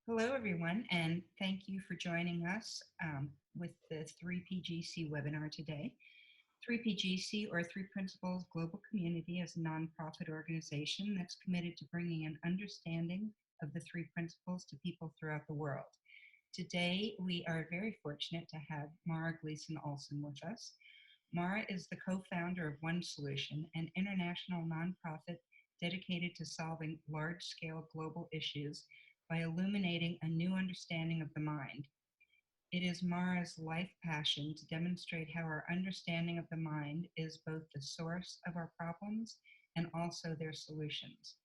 Hello, everyone, and thank you for joining us with the 3PGC webinar today. 3PGC, or Three Principles Global Community, is a nonprofit organization that's committed to bringing an understanding of the three principles to people throughout the world. Today, we are very fortunate to have Mara Gleason Olsen with us. Mara is the co-founder of One Solution, an international nonprofit dedicated to solving large-scale global issues by illuminating a new understanding of the mind. It is Mara's life passion to demonstrate how our understanding of the mind is both the source of our problems and also their solutions.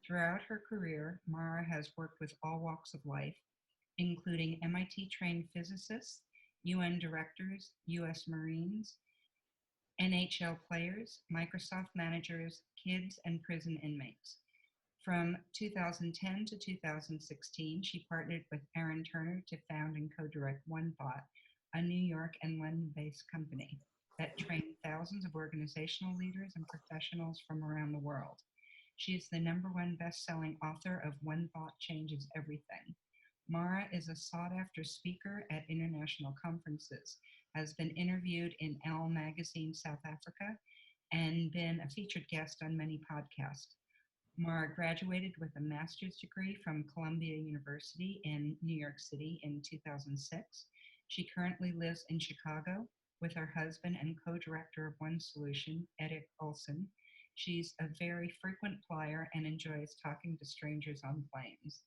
Throughout her career, Mara has worked with all walks of life, including MIT-trained physicists, UN directors, US Marines, NHL players, Microsoft managers, kids, and prison inmates. From 2010 to 2016, she partnered with Aaron Turner to found and co-direct OneThought, a New York and London-based company that trained thousands of organizational leaders and professionals from around the world. She is the #1 best-selling author of One Thought Changes Everything. Mara is a sought-after speaker at international conferences, has been interviewed in Elle Magazine South Africa, and been a featured guest on many podcasts. Mara graduated with a master's degree from Columbia University in New York City in 2006. She currently lives in Chicago with her husband and co-director of One Solution, Erik Olsen. She's a very frequent flyer and enjoys talking to strangers on planes.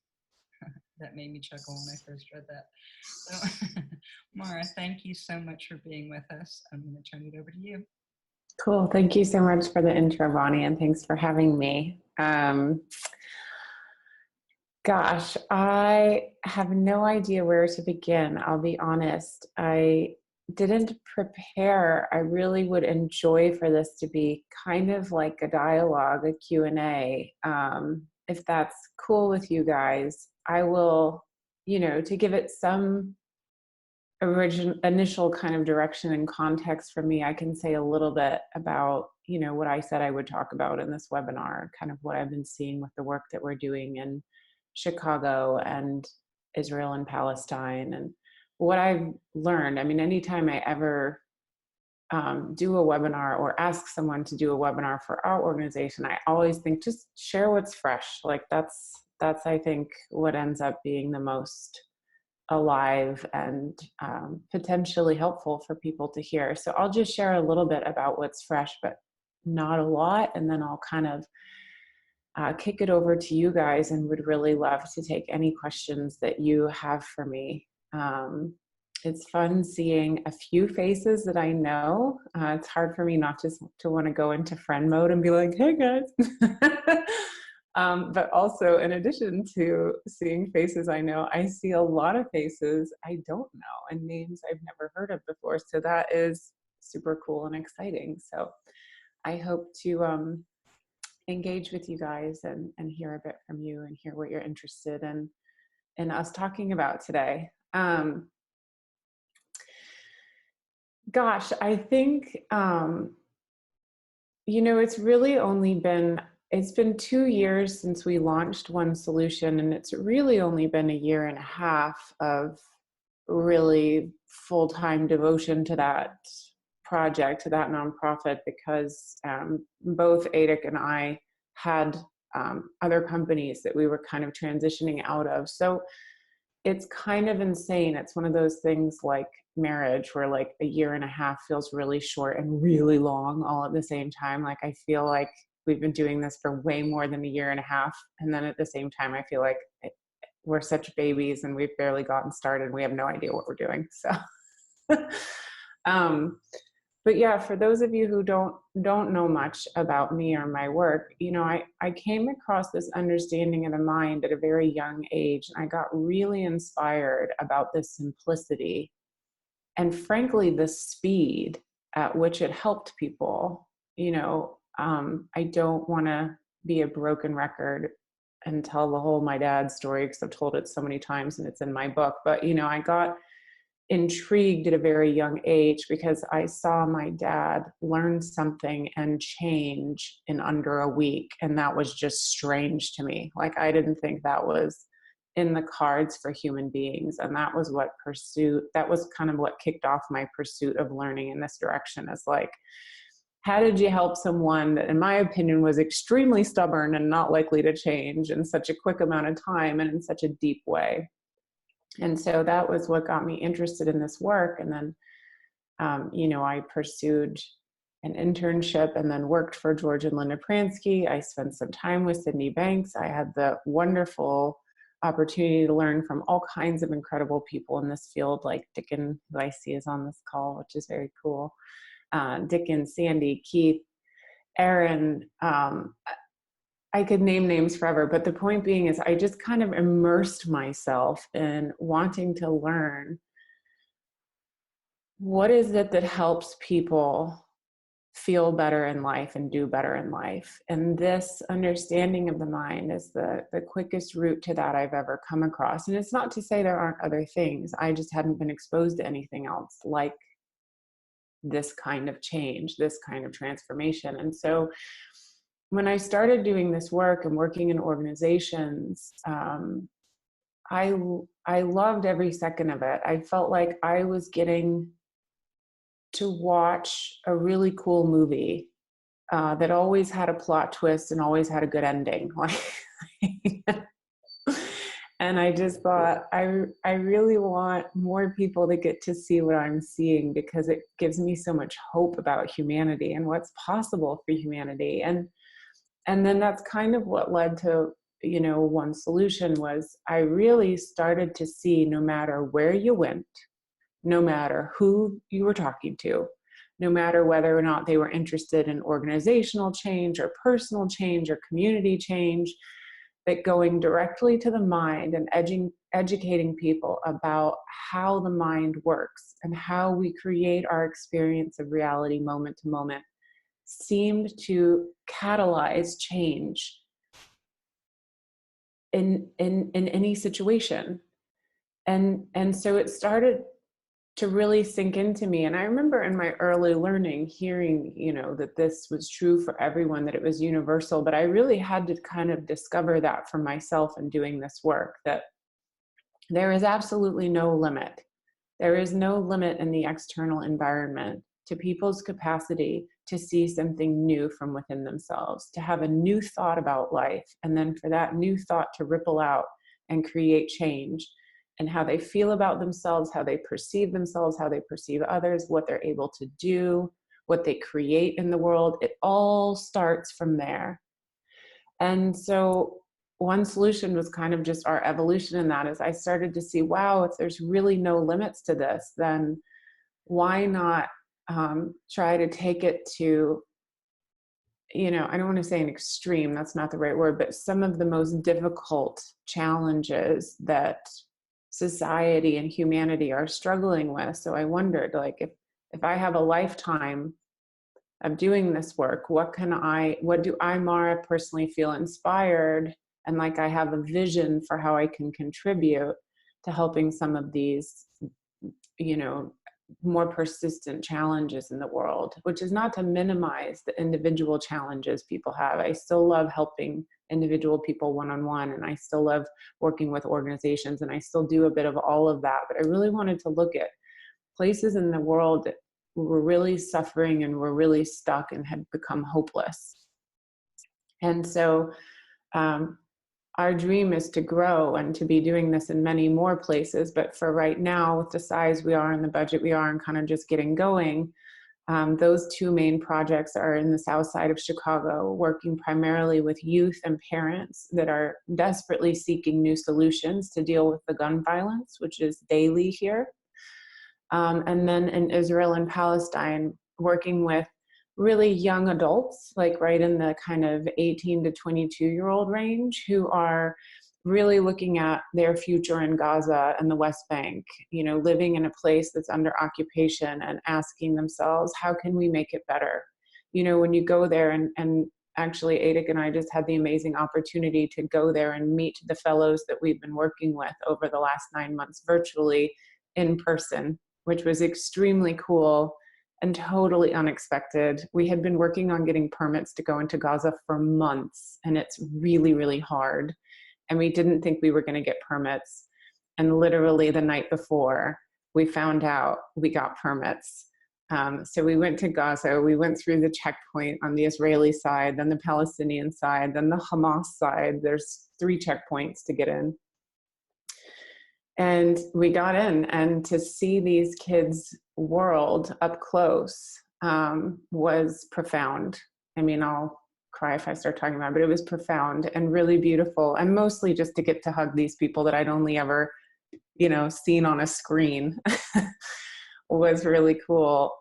That made me chuckle when I first read that. So, Mara, thank you so much for being with us. I'm going to turn it over to you. Cool. Thank you so much for the intro, Bonnie, and thanks for having me. Gosh, I have no idea where to begin. I'll be honest. I didn't prepare. I really would enjoy for this to be kind of like a dialogue, a Q&A. If that's cool with you guys, I will, to give it some initial kind of direction and context for me, I can say a little bit about, what I said I would talk about in this webinar, kind of what I've been seeing with the work that we're doing in Chicago and Israel and Palestine, and what I've learned. I mean, anytime I ever do a webinar or ask someone to do a webinar for our organization, I always think just share what's fresh. Like that's I think what ends up being the most alive and potentially helpful for people to hear. So I'll just share a little bit about what's fresh, but not a lot. And then I'll kind of kick it over to you guys, and would really love to take any questions that you have for me. It's fun seeing a few faces that I know. It's hard for me not just to want to go into friend mode and be like, hey guys. But also, in addition to seeing faces I know, I see a lot of faces I don't know and names I've never heard of before. So that is super cool and exciting. So I hope to engage with you guys and hear a bit from you and hear what you're interested in us talking about today. Gosh, I think, it's really only it's been 2 years since we launched One Solution, and it's really only been a year and a half of really full-time devotion to that project, to that nonprofit, because both Erik and I had other companies that we were kind of transitioning out of. So it's kind of insane. It's one of those things like marriage, where like a year and a half feels really short and really long all at the same time. Like I feel like we've been doing this for way more than a year and a half. And then at the same time, I feel like we're such babies and we've barely gotten started. We have no idea what we're doing. So, but yeah, for those of you who don't know much about me or my work, I came across this understanding of the mind at a very young age. And I got really inspired about this simplicity and, frankly, the speed at which it helped people. I don't want to be a broken record and tell the whole my dad's story, because I've told it so many times and it's in my book. But, I got intrigued at a very young age because I saw my dad learn something and change in under a week. And that was just strange to me. Like, I didn't think that was in the cards for human beings. And that was that was kind of what kicked off my pursuit of learning in this direction, is like, how did you help someone that, in my opinion, was extremely stubborn and not likely to change in such a quick amount of time and in such a deep way? And so that was what got me interested in this work. And then, I pursued an internship and then worked for George and Linda Pransky. I spent some time with Sydney Banks. I had the wonderful opportunity to learn from all kinds of incredible people in this field, like Dickon, who I see is on this call, which is very cool. Dickon, Sandy, Keith, Aaron. I could name names forever, but the point being is I just kind of immersed myself in wanting to learn what is it that helps people feel better in life and do better in life. And this understanding of the mind is the quickest route to that I've ever come across. And it's not to say there aren't other things. I just hadn't been exposed to anything else like this kind of change, this kind of transformation. And so when I started doing this work and working in organizations, I loved every second of it. I felt like I was getting to watch a really cool movie that always had a plot twist and always had a good ending. And I just thought, I really want more people to get to see what I'm seeing, because it gives me so much hope about humanity and what's possible for humanity. And then that's kind of what led to, one solution was I really started to see, no matter where you went, no matter who you were talking to, no matter whether or not they were interested in organizational change or personal change or community change, that going directly to the mind and educating people about how the mind works and how we create our experience of reality moment to moment seemed to catalyze change in any situation. And so it started to really sink into me. And I remember in my early learning hearing, that this was true for everyone, that it was universal, but I really had to kind of discover that for myself in doing this work, that there is absolutely no limit. There is no limit in the external environment to people's capacity to see something new from within themselves, to have a new thought about life, and then for that new thought to ripple out and create change. And how they feel about themselves, how they perceive themselves, how they perceive others, what they're able to do, what they create in the world. It all starts from there. And so one solution was kind of just our evolution in that, is I started to see, wow, if there's really no limits to this, then why not try to take it to, I don't want to say an extreme, that's not the right word, but some of the most difficult challenges that society and humanity are struggling with. So I wondered, like, if I have a lifetime of doing this work, what do I, Mara, personally feel inspired and like I have a vision for how I can contribute to helping some of these, more persistent challenges in the world, which is not to minimize the individual challenges people have. I still love helping individual people one-on-one, and I still love working with organizations, and I still do a bit of all of that. But I really wanted to look at places in the world that were really suffering and were really stuck and had become hopeless. And so our dream is to grow and to be doing this in many more places. But for right now, with the size we are and the budget we are and kind of just getting going, those two main projects are in the south side of Chicago, working primarily with youth and parents that are desperately seeking new solutions to deal with the gun violence, which is daily here. And then in Israel and Palestine, working with really young adults, like right in the kind of 18 to 22-year-old range, who are really looking at their future in Gaza and the West Bank, living in a place that's under occupation and asking themselves, how can we make it better? When you go there, and actually Adik and I just had the amazing opportunity to go there and meet the fellows that we've been working with over the last 9 months virtually in person, which was extremely cool and totally unexpected. We had been working on getting permits to go into Gaza for months, and it's really, really hard. and we didn't think we were going to get permits. And literally the night before, we found out we got permits. So we went to Gaza, we went through the checkpoint on the Israeli side, then the Palestinian side, then the Hamas side. There's 3 checkpoints to get in. And we got in, and to see these kids' world up close was profound. I mean, I'll cry if I start talking about it, but it was profound and really beautiful. And mostly just to get to hug these people that I'd only ever, seen on a screen was really cool.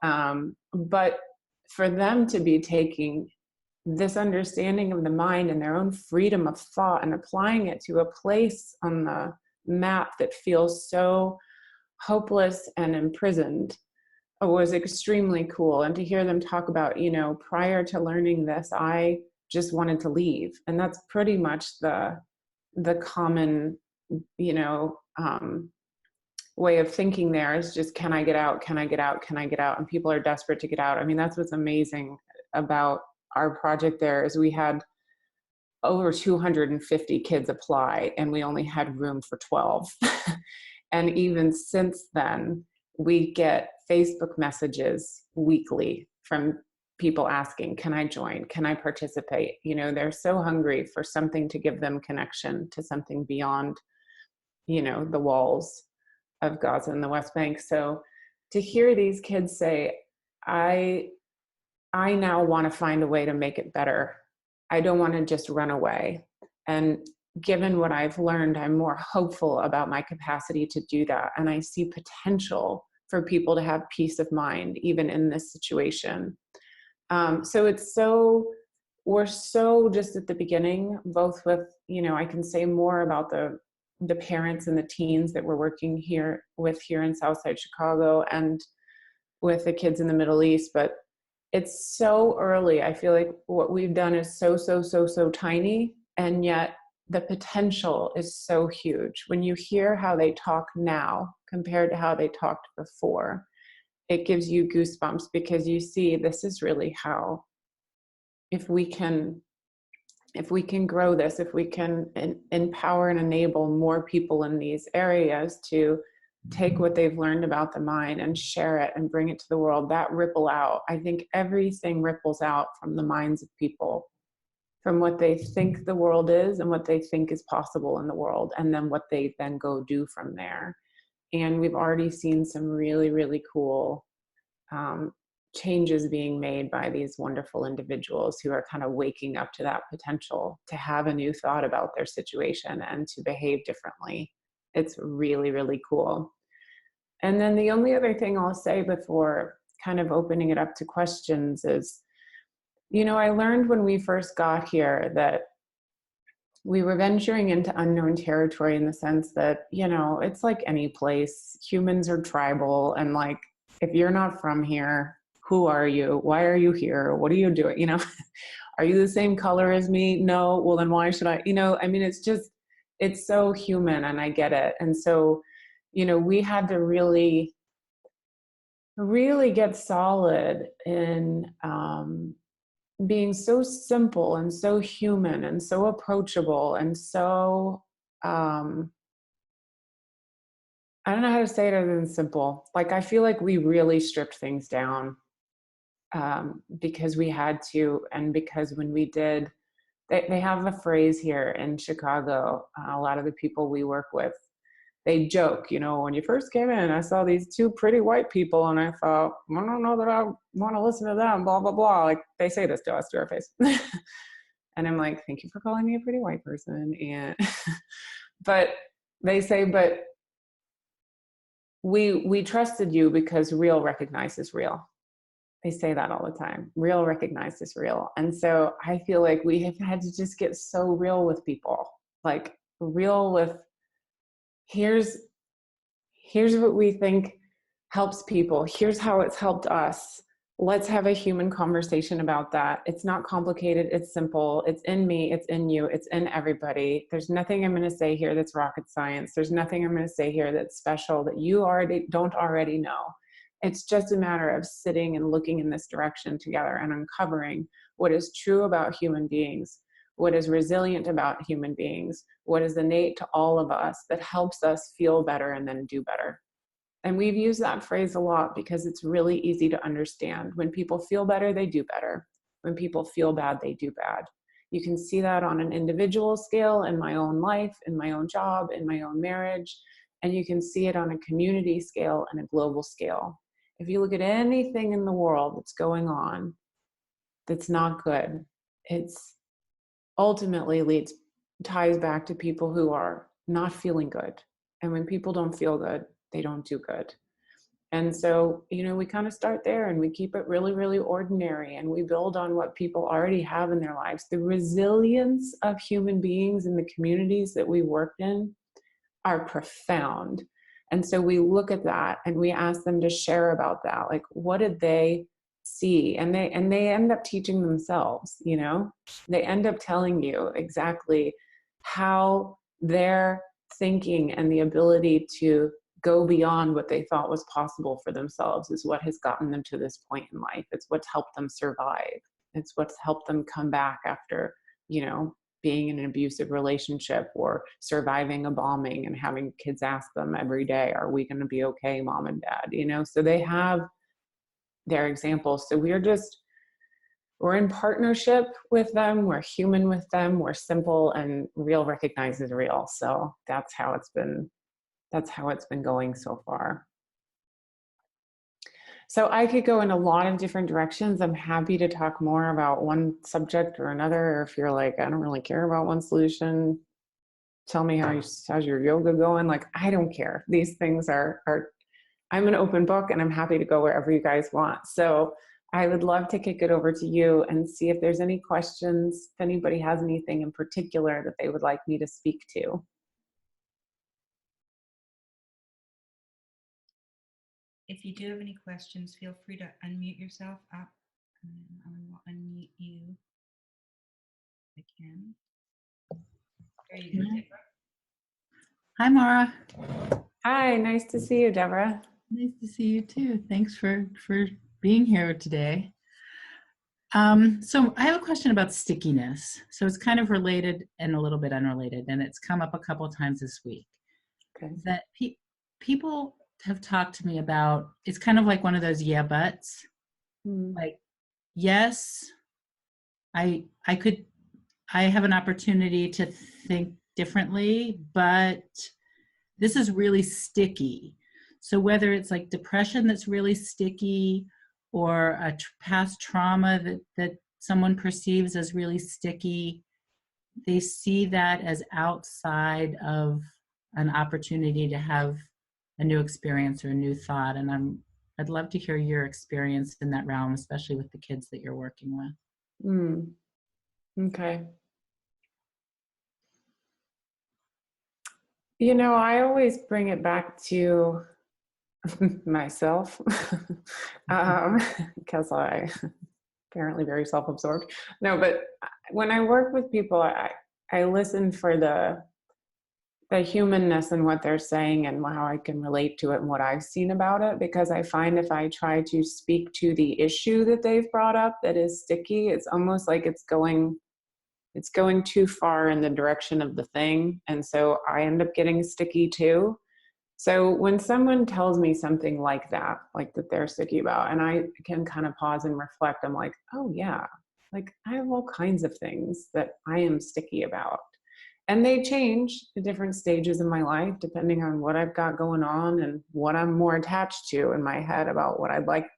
But for them to be taking this understanding of the mind and their own freedom of thought and applying it to a place on the map that feels so hopeless and imprisoned was extremely cool. And to hear them talk about, prior to learning this, I just wanted to leave. And that's pretty much the common, way of thinking there is just, can I get out? Can I get out? Can I get out? And people are desperate to get out. I mean, that's what's amazing about our project there is we had over 250 kids apply, and we only had room for 12. And even since then, we get Facebook messages weekly from people asking, can I join? Can I participate? They're so hungry for something to give them connection to something beyond, the walls of Gaza and the West Bank. So to hear these kids say, I now want to find a way to make it better. I don't want to just run away. And given what I've learned, I'm more hopeful about my capacity to do that. And I see potential for people to have peace of mind, even in this situation. So we're so just at the beginning, both with, I can say more about the parents and the teens that we're working here in Southside Chicago and with the kids in the Middle East, but it's so early. I feel like what we've done is so tiny, and yet the potential is so huge. When you hear how they talk now compared to how they talked before, it gives you goosebumps, because you see this is really how, if we can grow this, if we can empower and enable more people in these areas to take what they've learned about the mind and share it and bring it to the world, that ripple out. I think everything ripples out from the minds of people, from what they think the world is and what they think is possible in the world, and then what they then go do from there. And we've already seen some really, really cool changes being made by these wonderful individuals who are kind of waking up to that potential to have a new thought about their situation and to behave differently. It's really, really cool. And then the only other thing I'll say before kind of opening it up to questions is, I learned when we first got here that we were venturing into unknown territory, in the sense that, it's like any place. Humans are tribal, and like, if you're not from here, who are you? Why are you here? What are you doing? Are you the same color as me? No. Well, then why should I? It's so human, and I get it. And so, we had to really, really get solid in being so simple and so human and so approachable and so, I don't know how to say it other than simple. Like, I feel like we really stripped things down because we had to, and because when we did, they have a phrase here in Chicago, a lot of the people we work with, they joke, when you first came in, I saw these 2 pretty white people, and I thought, I don't know that I want to listen to them, blah, blah, blah. Like, they say this to us, to our face. And I'm like, thank you for calling me a pretty white person. And, but they say, but we trusted you because real recognizes real. They say that all the time. Real recognizes real. And so I feel like we have had to just get so real with people, like real with, here's what we think helps people. Here's how it's helped us. Let's have a human conversation about that. It's not complicated. It's simple. It's in me. It's in you. It's in everybody. There's nothing I'm going to say here that's rocket science. There's nothing I'm going to say here that's special that you don't already know. It's just a matter of sitting and looking in this direction together and uncovering what is true about human beings, what is resilient about human beings, what is innate to all of us that helps us feel better and then do better. And we've used that phrase a lot because it's really easy to understand. When people feel better, they do better. When people feel bad, they do bad. You can see that on an individual scale in my own life, in my own job, in my own marriage, and you can see it on a community scale and a global scale. If you look at anything in the world that's going on that's not good, it's ultimately ties back to people who are not feeling good. And when people don't feel good, they don't do good. And so, we kind of start there and we keep it really, really ordinary, and we build on what people already have in their lives. The resilience of human beings in the communities that we work in are profound. And so we look at that and we ask them to share about that. Like, what did they see? And they end up teaching themselves, they end up telling you exactly how their thinking and the ability to go beyond what they thought was possible for themselves is what has gotten them to this point in life. It's what's helped them survive. It's what's helped them come back after, being in an abusive relationship or surviving a bombing and having kids ask them every day, are we going to be okay, mom and dad? So they have their examples. So we're in partnership with them. We're human with them. We're simple, and real recognizes real. So that's how it's been going so far. So I could go in a lot of different directions. I'm happy to talk more about one subject or another. Or if you're like, I don't really care about one solution, tell me how's your yoga going? Like, I don't care. These things are I'm an open book, and I'm happy to go wherever you guys want. So I would love to kick it over to you and see if there's any questions, if anybody has anything in particular that they would like me to speak to. If you do have any questions, feel free to unmute yourself up, and I will unmute you again. There you go, Deborah. Hi, Mara. Hi, nice to see you, Deborah. Nice to see you too. Thanks for being here today. So I have a question about stickiness. So it's kind of related and a little bit unrelated, and it's come up a couple of times this week. Okay. That people have talked to me about, it's kind of like one of those yeah buts. Like, yes, I have an opportunity to think differently, but this is really sticky. So whether it's like depression that's really sticky, or a past trauma that someone perceives as really sticky, they see that as outside of an opportunity to have a new experience or a new thought. And I'd love to hear your experience in that realm, especially with the kids that you're working with. Okay. I always bring it back to myself, because I apparently very self-absorbed. No, but when I work with people, I listen for the humanness in what they're saying and how I can relate to it and what I've seen about it, because I find if I try to speak to the issue that they've brought up that is sticky, it's almost like it's going too far in the direction of the thing. And so I end up getting sticky too. So when someone tells me something like that they're sticky about, and I can kind of pause and reflect, I'm like, oh yeah, like I have all kinds of things that I am sticky about. And they change at different stages in my life, depending on what I've got going on and what I'm more attached to in my head about what I'd like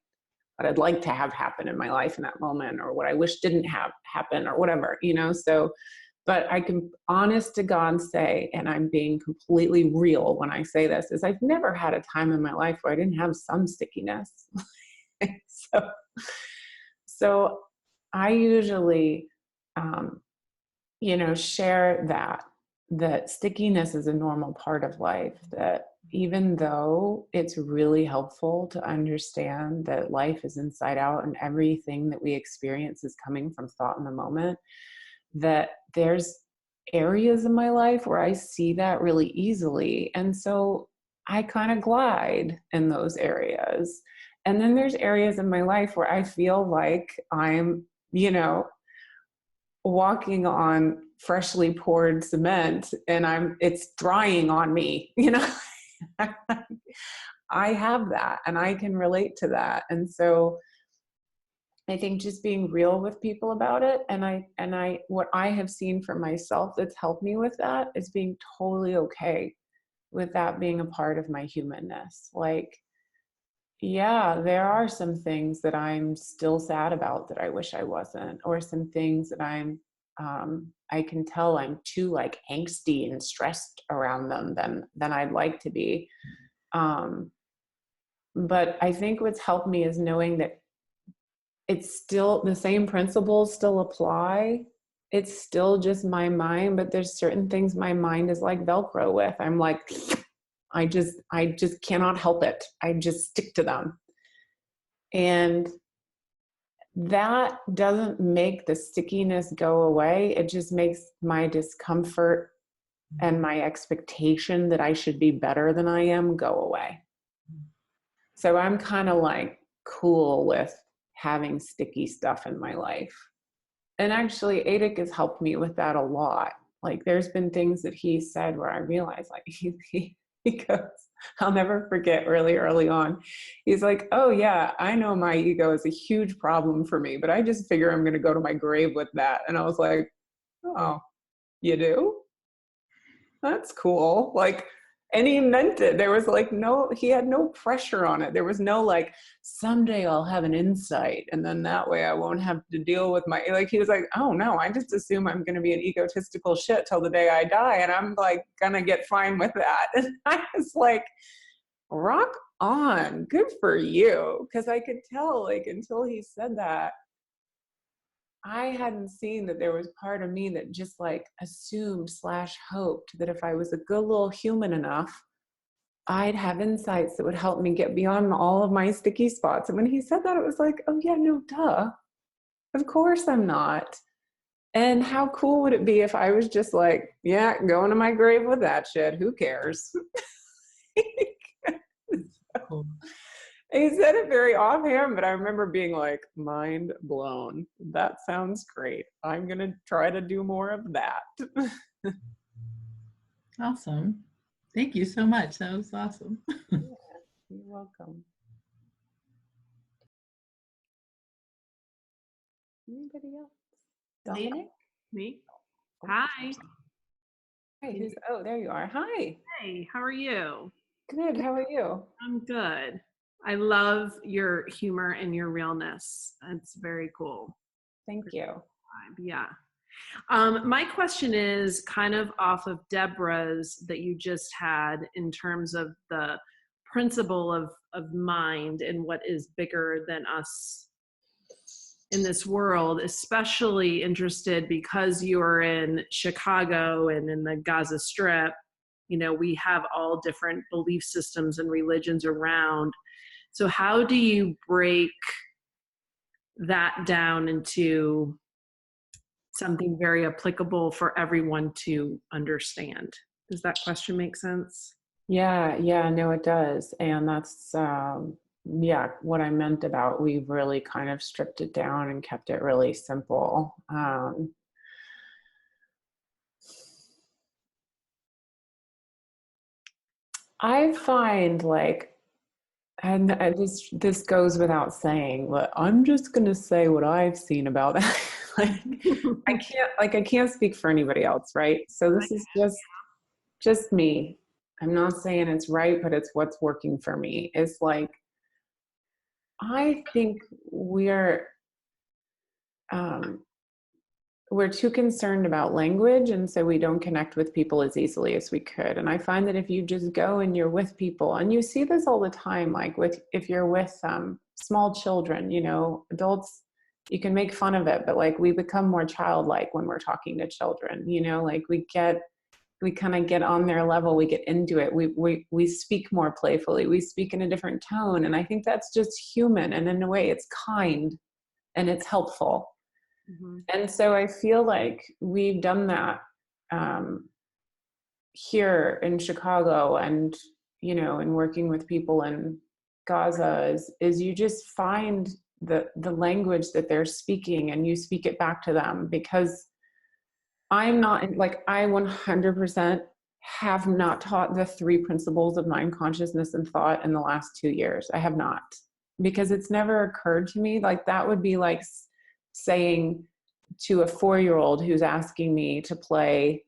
to have happen in my life in that moment, or what I wish didn't have happen, or whatever, so, but I can honest to God say, and I'm being completely real when I say this, is I've never had a time in my life where I didn't have some stickiness. So I usually, share that stickiness is a normal part of life, that even though it's really helpful to understand that life is inside out and everything that we experience is coming from thought in the moment, that there's areas in my life where I see that really easily. And so I kind of glide in those areas. And then there's areas in my life where I feel like I'm, walking on freshly poured cement and it's drying on me, you know. I have that and I can relate to that. And so I think just being real with people about it, and what I have seen for myself that's helped me with that is being totally okay with that being a part of my humanness. Like, yeah, there are some things that I'm still sad about that I wish I wasn't, or some things that I can tell I'm too like angsty and stressed around them than I'd like to be. But I think what's helped me is knowing that it's still the same principles still apply. It's still just my mind, but there's certain things my mind is like Velcro with. I'm like, I just cannot help it. I just stick to them. And that doesn't make the stickiness go away. It just makes my discomfort and my expectation that I should be better than I am go away. So I'm kind of like cool with having sticky stuff in my life. And actually, Adic has helped me with that a lot. Like there's been things that he said where I realized like he goes, I'll never forget really early on. He's like, oh yeah, I know my ego is a huge problem for me, but I just figure I'm going to go to my grave with that. And I was like, oh, you do? That's cool. Like, and he meant it. There was like he had no pressure on it. There was no like, someday I'll have an insight and then that way I won't have to deal with like, he was like, oh no, I just assume I'm going to be an egotistical shit till the day I die. And I'm like, going to get fine with that. And I was like, rock on, good for you. Cause I could tell like until he said that, I hadn't seen that there was part of me that just like assumed / hoped that if I was a good little human enough, I'd have insights that would help me get beyond all of my sticky spots. And when he said that, it was like, oh yeah, no, duh. Of course I'm not. And how cool would it be if I was just like, yeah, going to my grave with that shit. Who cares? Cool. He said it very offhand, but I remember being like, mind blown. That sounds great. I'm going to try to do more of that. Awesome. Thank you so much. That was awesome. Yeah, you're welcome. Anybody else? Dominic? Me? Hi. Hey, there you are. Hi. Hey, how are you? Good. How are you? I'm good. I love your humor and your realness. It's very cool. Thank you. Yeah. My question is kind of off of Deborah's that you just had in terms of the principle of mind and what is bigger than us in this world, especially interested because you're in Chicago and in the Gaza Strip. You know, we have all different belief systems and religions around. So how do you break that down into something very applicable for everyone to understand? Does that question make sense? Yeah, no, it does. And that's, what I meant about we've really kind of stripped it down and kept it really simple. I find like, and this goes without saying, but I'm just going to say what I've seen about that. I can't speak for anybody else, right? So this is just me. I'm not saying it's right, but it's what's working for me. It's like, I think we're too concerned about language, and so we don't connect with people as easily as we could. And I find that if you just go and you're with people, and you see this all the time, like if you're with small children, you know, adults, you can make fun of it, but like we become more childlike when we're talking to children, you know, like we kind of get on their level, we get into it, we speak more playfully, we speak in a different tone. And I think that's just human, and in a way it's kind and it's helpful. Mm-hmm. And so I feel like we've done that here in Chicago, and, you know, in working with people in Gaza is you just find the language that they're speaking and you speak it back to them, because I'm not like, I 100% have not taught the 3 principles of mind, consciousness, and thought in the last 2 years. I have not, because it's never occurred to me. Like, that would be like saying to a 4-year-old who's asking me to play,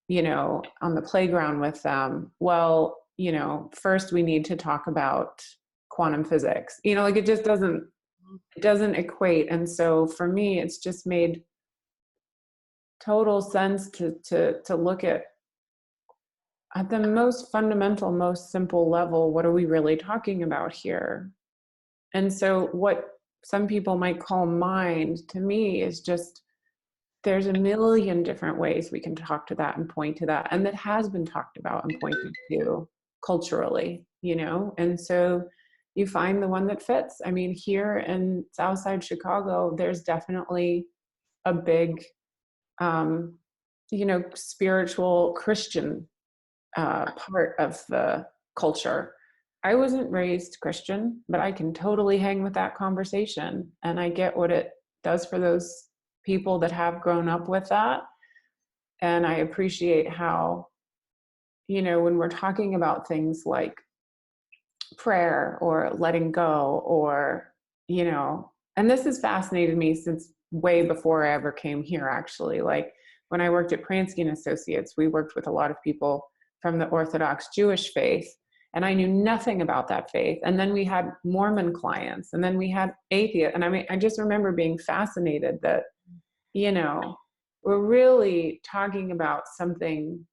you know, on the playground with them, well, you know, first we need to talk about quantum physics. You know, like, it just doesn't equate. And so for me, it's just made total sense to look at the most fundamental, most simple level, what are we really talking about here? And so what some people might call mind, to me, is just, there's a million different ways we can talk to that and point to that. And that has been talked about and pointed to culturally, you know? And so you find the one that fits. I mean, here in Southside Chicago, there's definitely a big, you know, spiritual Christian part of the culture. I wasn't raised Christian, but I can totally hang with that conversation. And I get what it does for those people that have grown up with that. And I appreciate how, you know, when we're talking about things like prayer or letting go, or, you know, and this has fascinated me since way before I ever came here, actually. Like, when I worked at Pransky and Associates, we worked with a lot of people from the Orthodox Jewish faith, and I knew nothing about that faith. And then we had Mormon clients, and then we had atheists. And I mean, I just remember being fascinated that, you know, we're really talking about something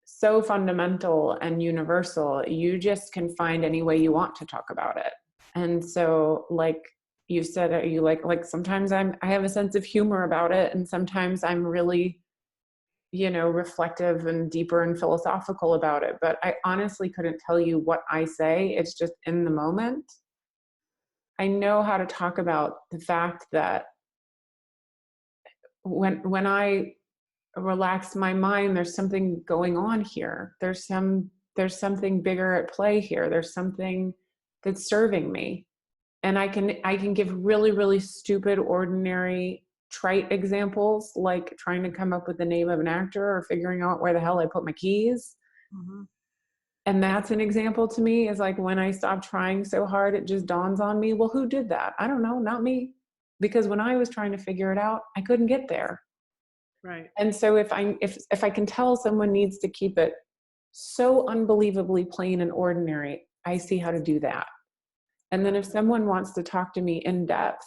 so fundamental and universal. You just can find any way you want to talk about it. And so, like you said, are you like sometimes I have a sense of humor about it, and sometimes I'm really, you know, reflective and deeper and philosophical about it. But I honestly couldn't tell you what I say. It's just in the moment. I know how to talk about the fact that when I relax my mind, there's something going on here. There's something bigger at play here. There's something that's serving me. And I can give really, really stupid, ordinary, trite examples, like trying to come up with the name of an actor or figuring out where the hell I put my keys. Mm-hmm. And that's an example to me, is like, when I stop trying so hard, it just dawns on me, well, who did that? I don't know, not me. Because when I was trying to figure it out, I couldn't get there. Right. And so if I can tell someone needs to keep it so unbelievably plain and ordinary, I see how to do that. And then if someone wants to talk to me in depth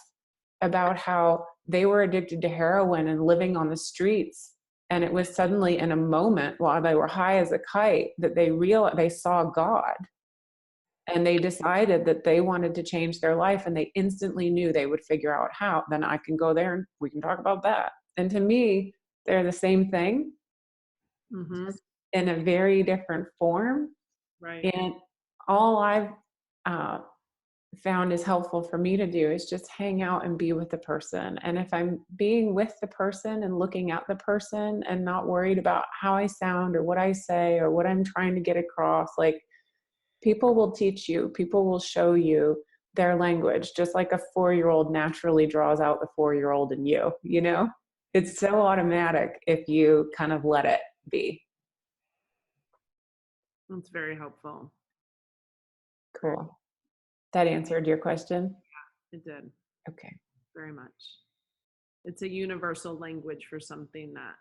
about how they were addicted to heroin and living on the streets, and it was suddenly in a moment while they were high as a kite that they saw God, and they decided that they wanted to change their life, and they instantly knew they would figure out how, then I can go there and we can talk about that. And to me, they're the same thing, Mm-hmm. just in a very different form. Right. And all I've found is helpful for me to do is just hang out and be with the person. And if I'm being with the person and looking at the person and not worried about how I sound or what I say or what I'm trying to get across, like, people will teach you, people will show you their language, just like a 4-year-old naturally draws out the 4-year-old in you, you know? It's so automatic if you kind of let it be. That's very helpful. Cool. That answered your question? It did. Okay. Very much. It's a universal language for something that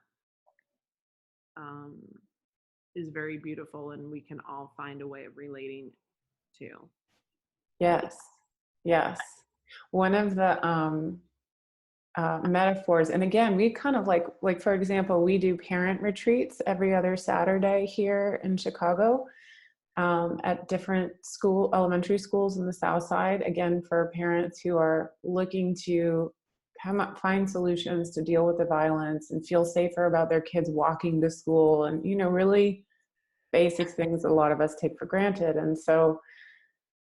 is very beautiful, and we can all find a way of relating to. Yes. Yes. One of the metaphors, and again, we kind of like for example, we do parent retreats every other Saturday here in Chicago, at different elementary schools in the South Side, again, for parents who are looking to find solutions to deal with the violence and feel safer about their kids walking to school, and, you know, really basic things that a lot of us take for granted. And so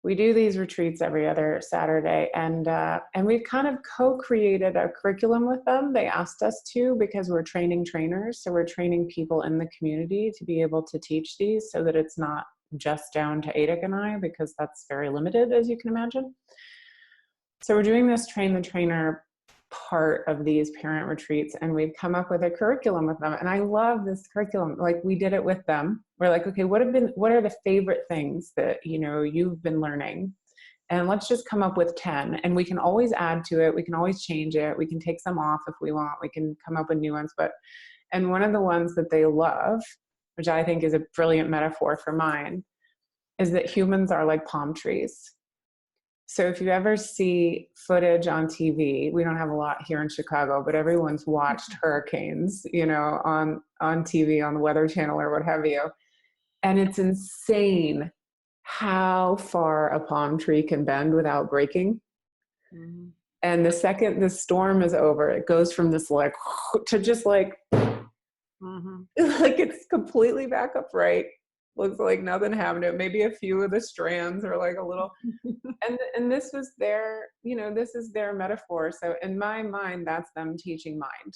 we do these retreats every other Saturday, and we've kind of co-created a curriculum with them. They asked us to, because we're training trainers. So we're training people in the community to be able to teach these, so that it's not just down to Adik and I, because that's very limited, as you can imagine. So we're doing this train the trainer part of these parent retreats, and we've come up with a curriculum with them. And I love this curriculum. Like, we did it with them. We're like, okay, what are the favorite things that, you know, you've been learning? And let's just come up with 10, and we can always add to it. We can always change it. We can take some off if we want. We can come up with new ones. And one of the ones that they love, which I think is a brilliant metaphor for mine, is that humans are like palm trees. So if you ever see footage on TV, we don't have a lot here in Chicago, but everyone's watched hurricanes, you know, on TV, on the Weather Channel or what have you. And it's insane how far a palm tree can bend without breaking. Mm-hmm. And the second the storm is over, it goes from this like to just like, mm-hmm. like it's completely back upright. Looks like nothing happened to it. Maybe a few of the strands are like a little, and this was their, you know, this is their metaphor. So in my mind, that's them teaching mind,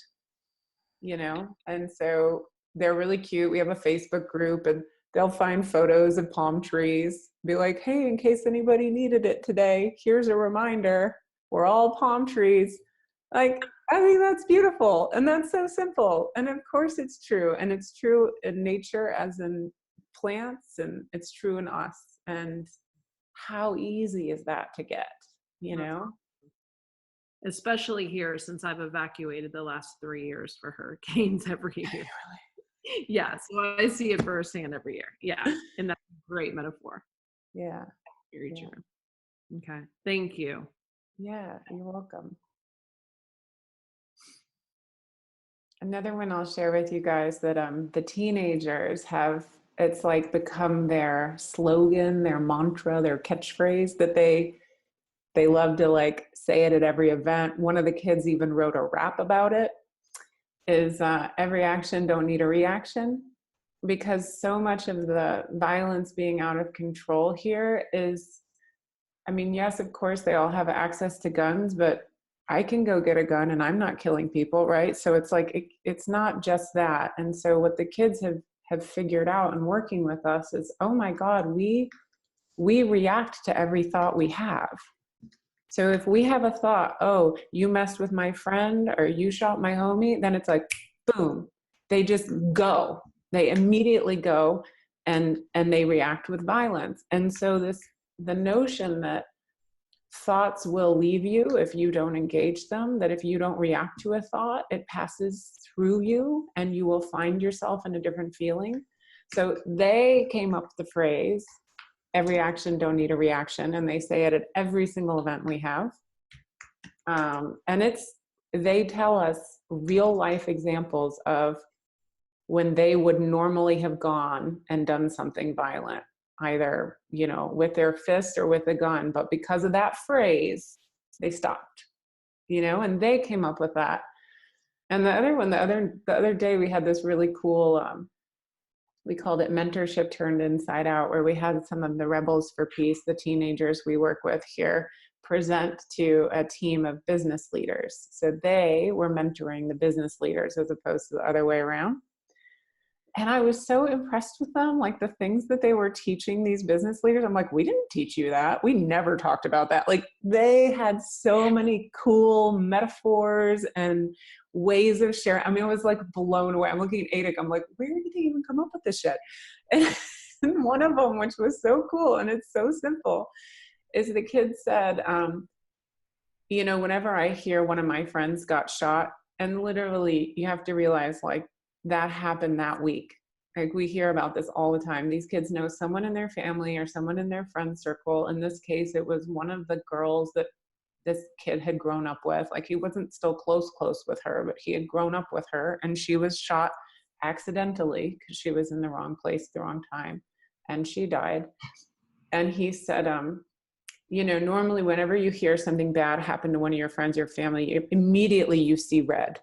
you know? And so they're really cute. We have a Facebook group, and they'll find photos of palm trees, be like, hey, in case anybody needed it today, here's a reminder, we're all palm trees. Like, I mean, that's beautiful. And that's so simple. And of course it's true. And it's true in nature as in plants, and it's true in us. And how easy is that to get, you know? Especially here, since I've evacuated the last 3 years for hurricanes every year. Yeah, so I see it firsthand every year. Yeah, and that's a great metaphor. Yeah. Very true. Okay, thank you. Yeah, you're welcome. Another one I'll share with you guys that the teenagers have, it's like become their slogan, their mantra, their catchphrase that they love to like say it at every event. One of the kids even wrote a rap about it, is every action don't need a reaction. Because so much of the violence being out of control here is, I mean, yes, of course, they all have access to guns, but I can go get a gun and I'm not killing people, right? So it's like, it's not just that. And so what the kids have figured out and working with us is, oh my God, we react to every thought we have. So if we have a thought, oh, you messed with my friend or you shot my homie, then it's like, boom, they just go. They immediately go and they react with violence. And so the notion that thoughts will leave you if you don't engage them, that if you don't react to a thought, it passes through you and you will find yourself in a different feeling. So they came up with the phrase, every action don't need a reaction. And they say it at every single event we have. And they tell us real life examples of when they would normally have gone and done something violent, either, you know, with their fist or with a gun, but because of that phrase, they stopped, you know, and they came up with that. And the other one, the other day we had this really cool, we called it mentorship turned inside out, where we had some of the rebels for peace, the teenagers we work with here, present to a team of business leaders. So they were mentoring the business leaders as opposed to the other way around. And I was so impressed with them, like the things that they were teaching these business leaders. I'm like, we didn't teach you that. We never talked about that. Like, they had so many cool metaphors and ways of sharing. I mean, I was like blown away. I'm looking at Adik. I'm like, where did they even come up with this shit? And one of them, which was so cool and it's so simple, is the kid said, you know, whenever I hear one of my friends got shot, and literally you have to realize, like, that happened that week. Like, we hear about this all the time. These kids know someone in their family or someone in their friend circle. In this case, it was one of the girls that this kid had grown up with. Like, he wasn't still close with her, but he had grown up with her, and she was shot accidentally because she was in the wrong place at the wrong time, and she died. And he said, you know, normally whenever you hear something bad happen to one of your friends, your family, immediately you see red.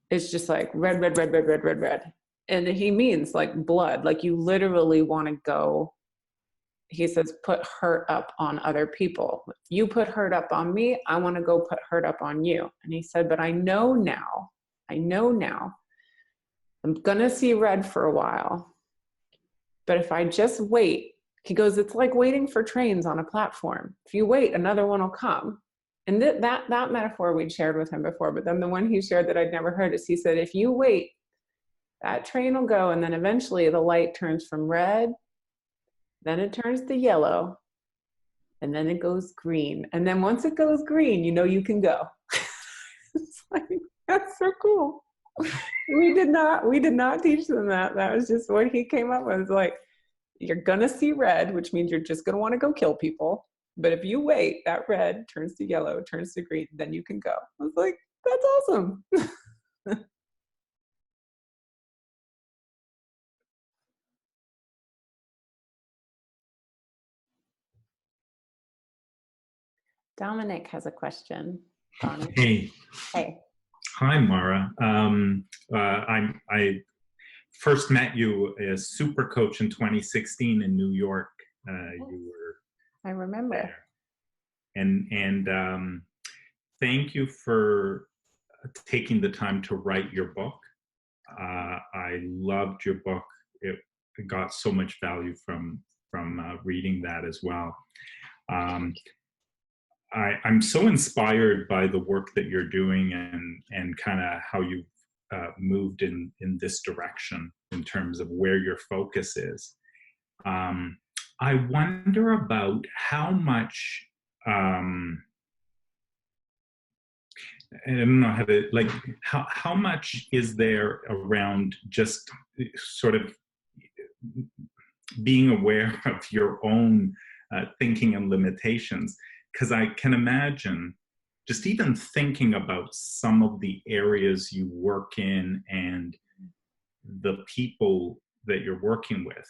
It's just like red, red, red, red, red, red, red. And he means like blood, like you literally want to go, he says, put hurt up on other people. If you put hurt up on me, I want to go put hurt up on you. And he said, but I know now, I'm going to see red for a while. But if I just wait, he goes, it's like waiting for trains on a platform. If you wait, another one will come. and that metaphor we'd shared with him before, but then the one he shared that I'd never heard is, he said, if you wait, that train will go, and then eventually the light turns from red, then it turns to yellow, and then it goes green. And then once it goes green, you know you can go. It's like, that's so cool. We did not teach them that. That was just what he came up with. Like, you're gonna see red, which means you're just gonna want to go kill people. But if you wait, that red turns to yellow, turns to green, then you can go. I was like, that's awesome. Dominic has a question. Donnie. Hey. Hey. Hi, Mara. I first met you as super coach in 2016 in New York. You were I remember. there. And thank you for taking the time to write your book. I loved your book. It got so much value from reading that as well. I'm so inspired by the work that you're doing and kind of how you've moved in this direction in terms of where your focus is. I wonder about how much, I don't know how to, like, how much is there around just sort of being aware of your own thinking and limitations? Because I can imagine just even thinking about some of the areas you work in and the people that you're working with,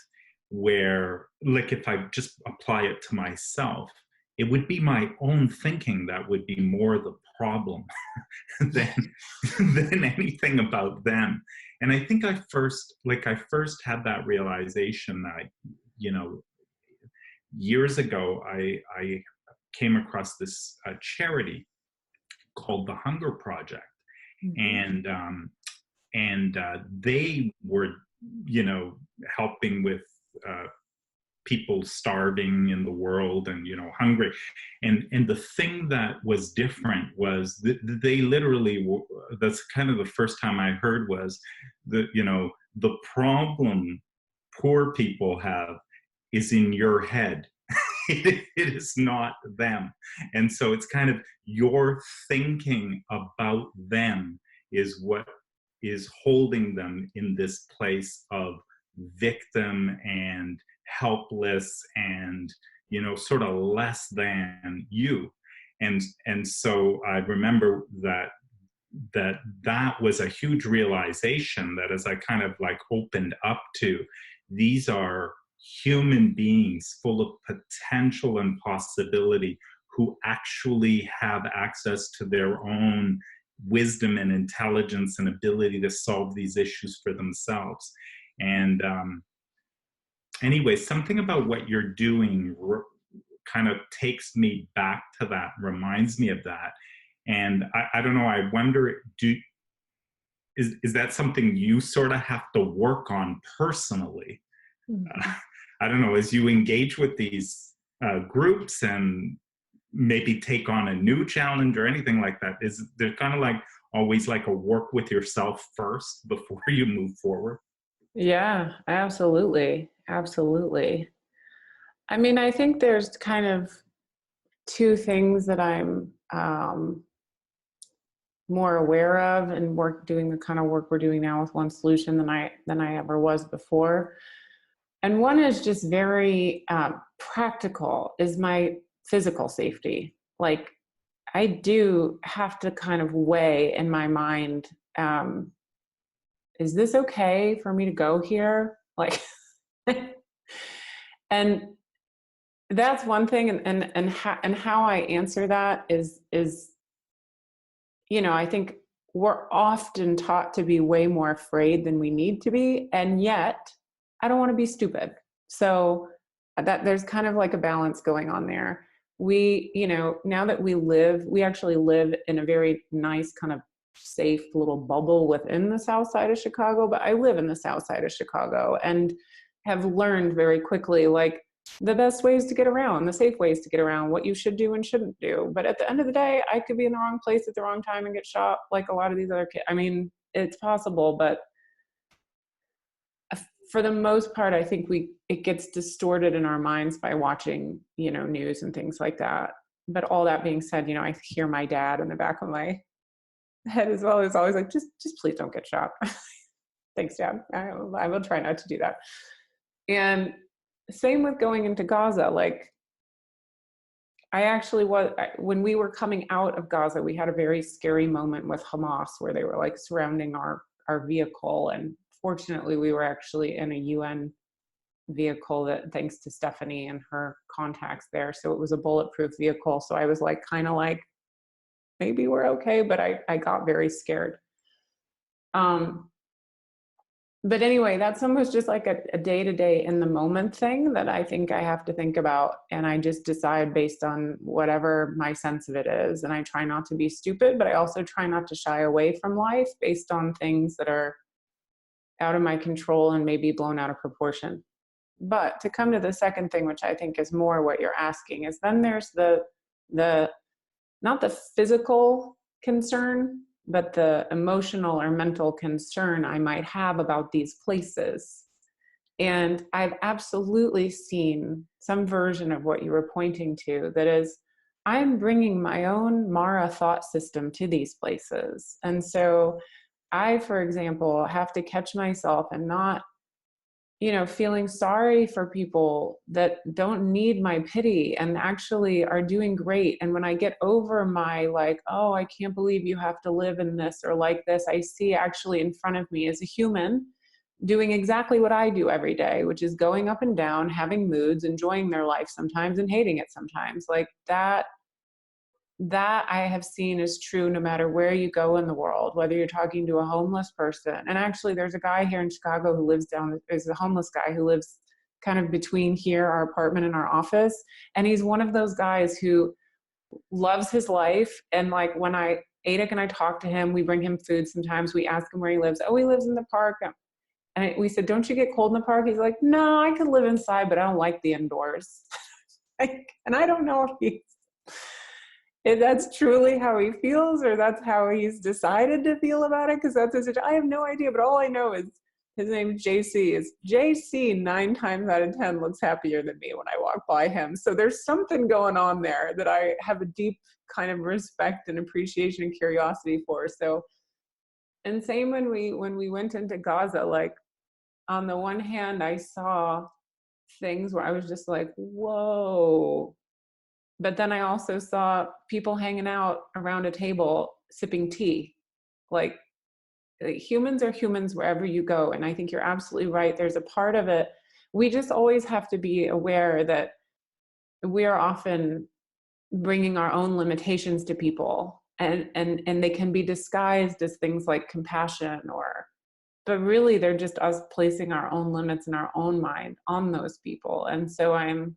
where, like, if I just apply it to myself, it would be my own thinking that would be more the problem than anything about them. And I think I first had that realization that, you know, years ago, I came across this charity called the Hunger Project. Mm-hmm. And they were, you know, helping with people starving in the world and, you know, hungry. And the thing that was different was they literally, that's kind of the first time I heard was that, you know, the problem poor people have is in your head. It is not them. And so it's kind of your thinking about them is what is holding them in this place of victim and helpless and, you know, sort of less than you. And so I remember that was a huge realization that as I kind of like opened up to, these are human beings full of potential and possibility who actually have access to their own wisdom and intelligence and ability to solve these issues for themselves. And anyway, something about what you're doing kind of takes me back to that, reminds me of that. And I don't know, I wonder, is that something you sort of have to work on personally? Mm-hmm. I don't know, as you engage with these groups and maybe take on a new challenge or anything like that, is there kind of like always like a work with yourself first before you move forward? Yeah, absolutely. Absolutely. I mean, I think there's kind of two things that I'm more aware of and doing the kind of work we're doing now with One Solution than I ever was before. And one is just very practical, is my physical safety. Like, I do have to kind of weigh in my mind, is this okay for me to go here? Like, and that's one thing. And how I answer that is, you know, I think we're often taught to be way more afraid than we need to be. And yet I don't want to be stupid. So that there's kind of like a balance going on there. We, you know, now that we actually live in a very nice kind of safe little bubble within the South Side of Chicago, but I live in the South Side of Chicago and have learned very quickly, like, the best ways to get around, the safe ways to get around, what you should do and shouldn't do. But at the end of the day, I could be in the wrong place at the wrong time and get shot like a lot of these other kids. I mean, it's possible, but for the most part, I think it gets distorted in our minds by watching, news and things like that. But all that being said, I hear my dad in the back of my head as well. Is always like, just please don't get shot. Thanks, Dad. I will try not to do that. And same with going into Gaza. Like, when we were coming out of Gaza, we had a very scary moment with Hamas where they were like surrounding our vehicle. And fortunately, we were actually in a UN vehicle that, thanks to Stephanie and her contacts there. So it was a bulletproof vehicle. So I was like, kind of like, maybe we're okay. But I got very scared. But anyway, that's almost just like a day-to-day in the moment thing that I think I have to think about. And I just decide based on whatever my sense of it is. And I try not to be stupid, but I also try not to shy away from life based on things that are out of my control and maybe blown out of proportion. But to come to the second thing, which I think is more what you're asking, is then there's the not the physical concern, but the emotional or mental concern I might have about these places. And I've absolutely seen some version of what you were pointing to, that is, I'm bringing my own Mara thought system to these places. And so I, for example, have to catch myself and not, feeling sorry for people that don't need my pity and actually are doing great. And when I get over my like, oh, I can't believe you have to live in this or like this, I see actually in front of me as a human doing exactly what I do every day, which is going up and down, having moods, enjoying their life sometimes and hating it sometimes. Like that I have seen is true no matter where you go in the world, whether you're talking to a homeless person. And actually there's a guy here in Chicago who lives is a homeless guy who lives kind of between here, our apartment and our office. And he's one of those guys who loves his life. And like when Adik and I talk to him, we bring him food sometimes, we ask him where he lives. Oh, he lives in the park. And we said, don't you get cold in the park? He's like, no, I could live inside, but I don't like the indoors. And I don't know if that's truly how he feels or that's how he's decided to feel about it, because I have no idea. But all I know is his name JC is JC 9 times out of 10 looks happier than me when I walk by him. So there's something going on there that I have a deep kind of respect and appreciation and curiosity for. So, and same when we went into Gaza, like on the one hand, I saw things where I was just like, whoa. But then I also saw people hanging out around a table sipping tea. Like humans are humans wherever you go. And I think you're absolutely right. There's a part of it. We just always have to be aware that we are often bringing our own limitations to people. And they can be disguised as things like compassion but really they're just us placing our own limits in our own mind on those people. And so I'm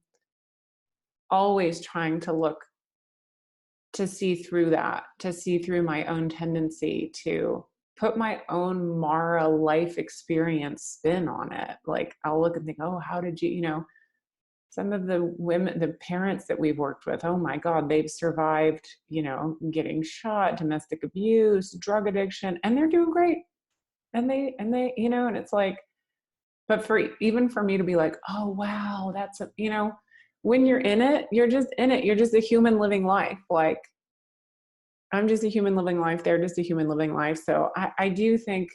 always trying to see through that, to see through my own tendency to put my own Mara life experience spin on it. Like I'll look and think, oh, how did you, some of the women, the parents that we've worked with, oh my God, they've survived, getting shot, domestic abuse, drug addiction, and they're doing great. And they, and it's like, but even for me to be like, oh, wow, that's, when you're in it, you're just in it. You're just a human living life. Like I'm just a human living life. They're just a human living life. So I do think,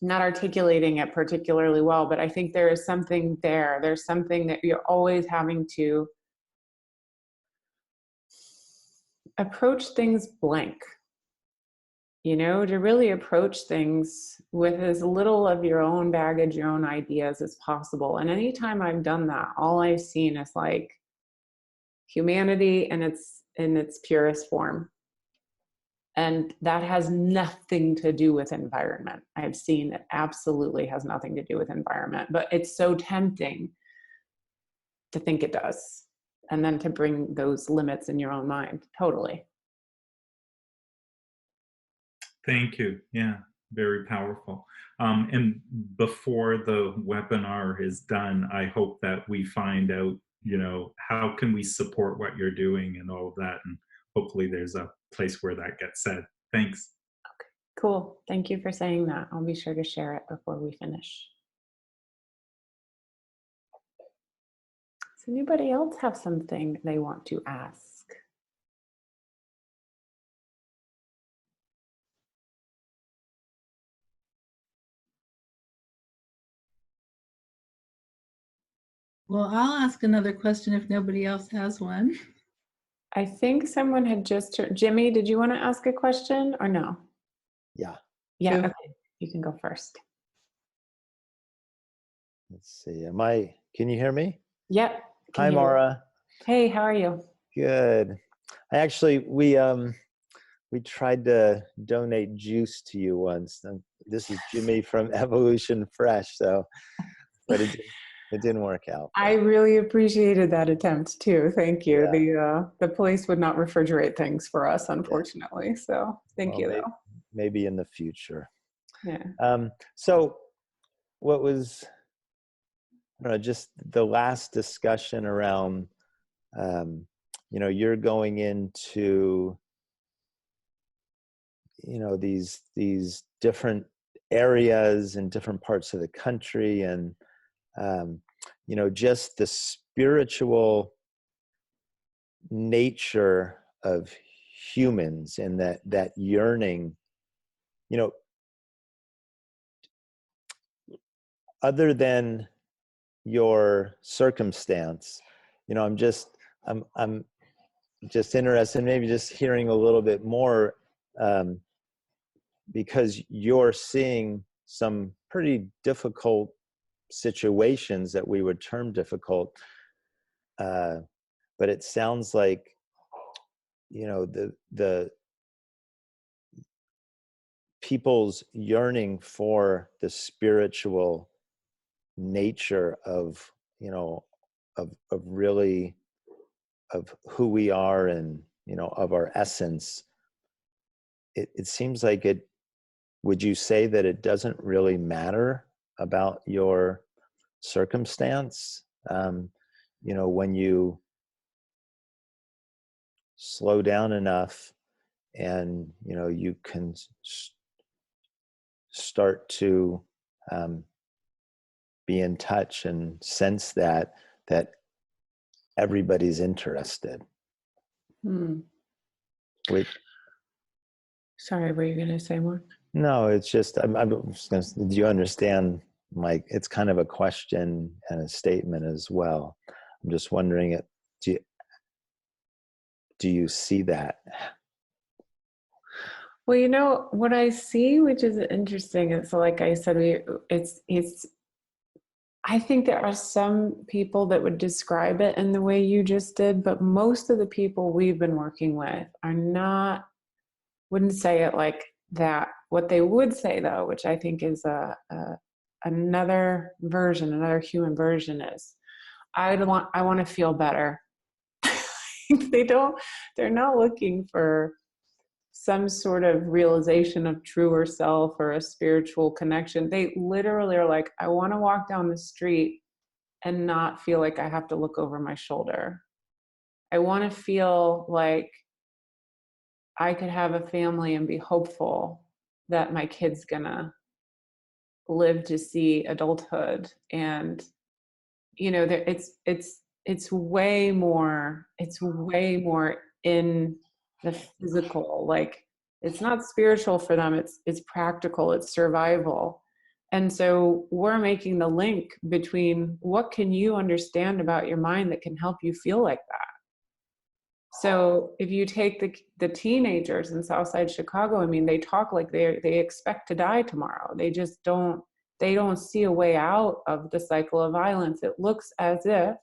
not articulating it particularly well, but I think there is something there. There's something that you're always having to approach things blank, to really approach things with as little of your own baggage, your own ideas as possible. And anytime I've done that, all I've seen is like humanity in its purest form. And that has nothing to do with environment. I've seen it absolutely has nothing to do with environment, but it's so tempting to think it does. And then to bring those limits in your own mind. Totally. Thank you. Yeah, very powerful. And before the webinar is done, I hope that we find out, you know, how can we support what you're doing and all of that. And hopefully there's a place where that gets said. Thanks. Cool. Thank you for saying that. I'll be sure to share it before we finish. Does anybody else have something they want to ask? Well, I'll ask another question if nobody else has one. I think someone had just Jimmy, did you want to ask a question or no? Yeah. Yeah, Go. okay. You can go first. Let's see. Can you hear me? Yep. can Hi, hear you. Mara. Hey, how are you? Good. We tried to donate juice to you once. This is Jimmy from Evolution Fresh, but it didn't work out. I really appreciated that attempt too. Thank you. Yeah. The police would not refrigerate things for us, unfortunately. So thank you, though. Maybe in the future. Yeah. So what was, I don't know, just the last discussion around, you know, you're going into, you know, these different areas in different parts of the country, and you know, just the spiritual nature of humans and that yearning, you know, other than your circumstance, you know, I'm just interested in maybe just hearing a little bit more, because you're seeing some pretty difficult situations that we would term difficult, but it sounds like, you know, the people's yearning for the spiritual nature of, you know, of really of who we are, and, you know, of our essence. It seems like it, would you say that it doesn't really matter about your circumstance? You know, when you slow down enough, and, you know, you can start to be in touch and sense that everybody's interested. Wait. Sorry, were you going to say more? No, it's just, I'm just gonna, do you understand, Mike? It's kind of a question and a statement as well. I'm just wondering, do you see that? Well, you know, what I see, which is interesting, is like I said, I think there are some people that would describe it in the way you just did, but most of the people we've been working with are not, wouldn't say it like that. What they would say, though, which I think is another version, another human version, is, I want to feel better. They're not looking for some sort of realization of truer self or a spiritual connection. They literally are like, I want to walk down the street and not feel like I have to look over my shoulder. I want to feel like I could have a family and be hopeful that my kid's gonna live to see adulthood. And, you know, it's way more in the physical. Like, it's not spiritual for them, it's practical, it's survival. And so we're making the link between what can you understand about your mind that can help you feel like that. So if you take the teenagers in Southside Chicago, I mean, they talk like they expect to die tomorrow. They just don't see a way out of the cycle of violence. It looks as if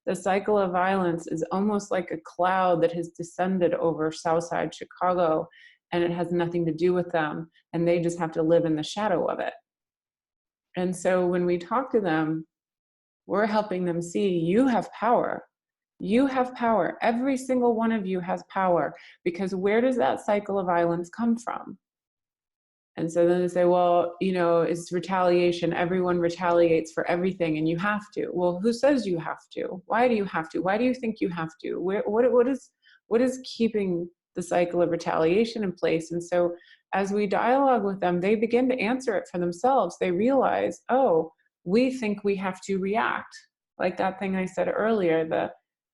the cycle of violence is almost like a cloud that has descended over Southside Chicago, and it has nothing to do with them, and they just have to live in the shadow of it. And so when we talk to them, we're helping them see, you have power. You have power. Every single one of you has power, because where does that cycle of violence come from? And so then they say, well, it's retaliation. Everyone retaliates for everything and you have to. Well, who says you have to? Why do you have to? Why do you think you have to? What is keeping the cycle of retaliation in place? And so as we dialogue with them, they begin to answer it for themselves. They realize, oh, we think we have to react. Like that thing I said earlier,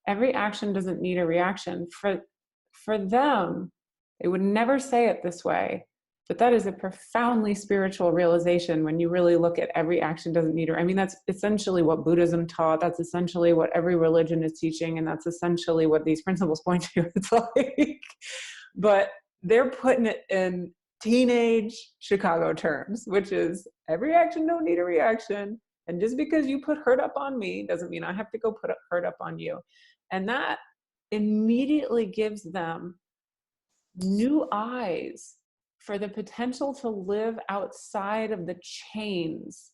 every action doesn't need a reaction. For them, they would never say it this way, but that is a profoundly spiritual realization when you really look at every action doesn't need I mean, that's essentially what Buddhism taught. That's essentially what every religion is teaching. And that's essentially what these principles point to. It's like, but they're putting it in teenage Chicago terms, which is every action don't need a reaction. And just because you put hurt up on me doesn't mean I have to go put hurt up on you. And that immediately gives them new eyes for the potential to live outside of the chains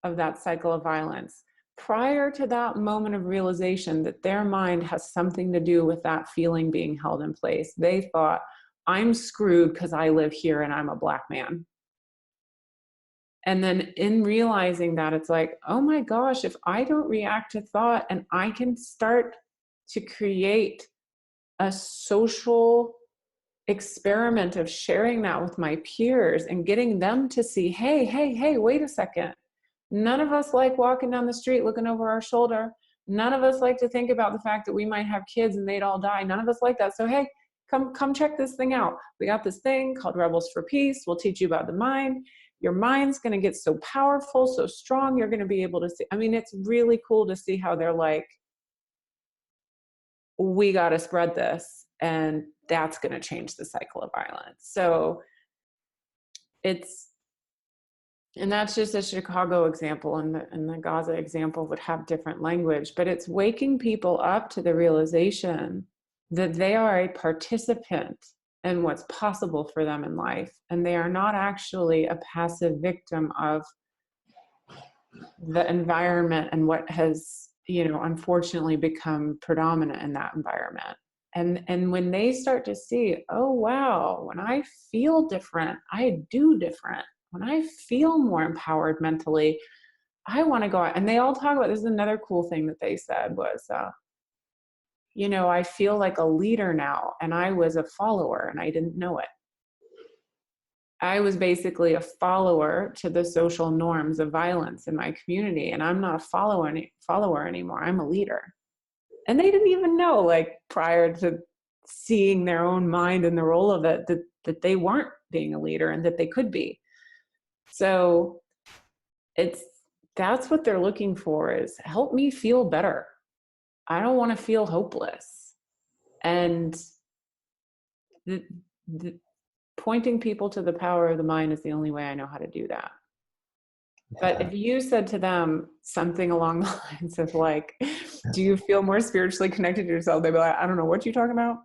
of that cycle of violence. Prior to that moment of realization that their mind has something to do with that feeling being held in place, they thought, I'm screwed because I live here and I'm a Black man. And then in realizing that, it's like, oh my gosh, if I don't react to thought and I can start to create a social experiment of sharing that with my peers and getting them to see, hey, wait a second. None of us like walking down the street looking over our shoulder. None of us like to think about the fact that we might have kids and they'd all die. None of us like that. So, hey, come check this thing out. We got this thing called Rebels for Peace. We'll teach you about the mind. Your mind's going to get so powerful, so strong. You're going to be able to see. I mean, it's really cool to see how they're like, we got to spread this. And that's going to change the cycle of violence. So and that's just a Chicago example, and the Gaza example would have different language, but it's waking people up to the realization that they are a participant in what's possible for them in life. And they are not actually a passive victim of the environment and what has, unfortunately become predominant in that environment. And when they start to see, oh, wow, when I feel different, I do different. When I feel more empowered mentally, I want to go out. And they all talk about, this is another cool thing that they said was, I feel like a leader now, and I was a follower and I didn't know it. I was basically a follower to the social norms of violence in my community, and I'm not a follower anymore. I'm a leader. And they didn't even know, like, prior to seeing their own mind and the role of it, that they weren't being a leader and that they could be. So that's what they're looking for, is help me feel better. I don't want to feel hopeless. And the pointing people to the power of the mind is the only way I know how to do that. But if you said to them something along the lines of like, do you feel more spiritually connected to yourself? They'd be like, I don't know what you're talking about.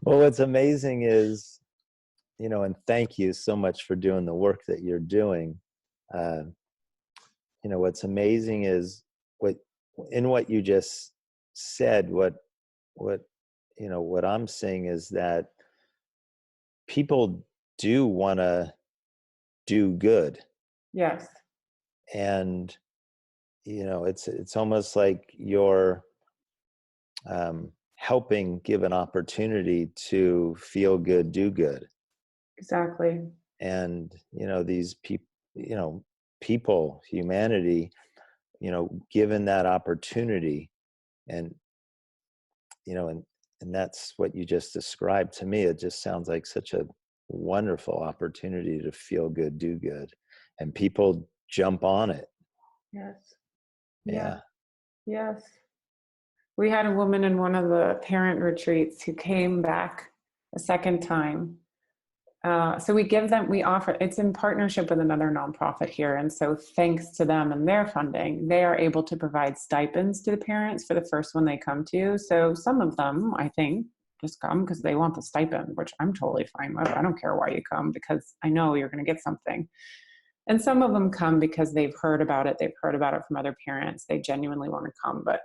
Well, what's amazing is, and thank you so much for doing the work that you're doing. What's amazing is what you just said, what I'm seeing is that people do want to do good. Yes. And it's almost like you're helping give an opportunity to feel good, do good. Exactly. And these people, humanity, given that opportunity, and and that's what you just described to me. It just sounds like such a wonderful opportunity to feel good, do good, and people jump on it. Yes. Yeah. Yes. We had a woman in one of the parent retreats who came back a second time. So we offer, it's in partnership with another nonprofit here. And so thanks to them and their funding, they are able to provide stipends to the parents for the first one they come to. So some of them, I think, just come because they want the stipend, which I'm totally fine with. I don't care why you come, because I know you're going to get something. And some of them come because they've heard about it. They've heard about it from other parents. They genuinely want to come. But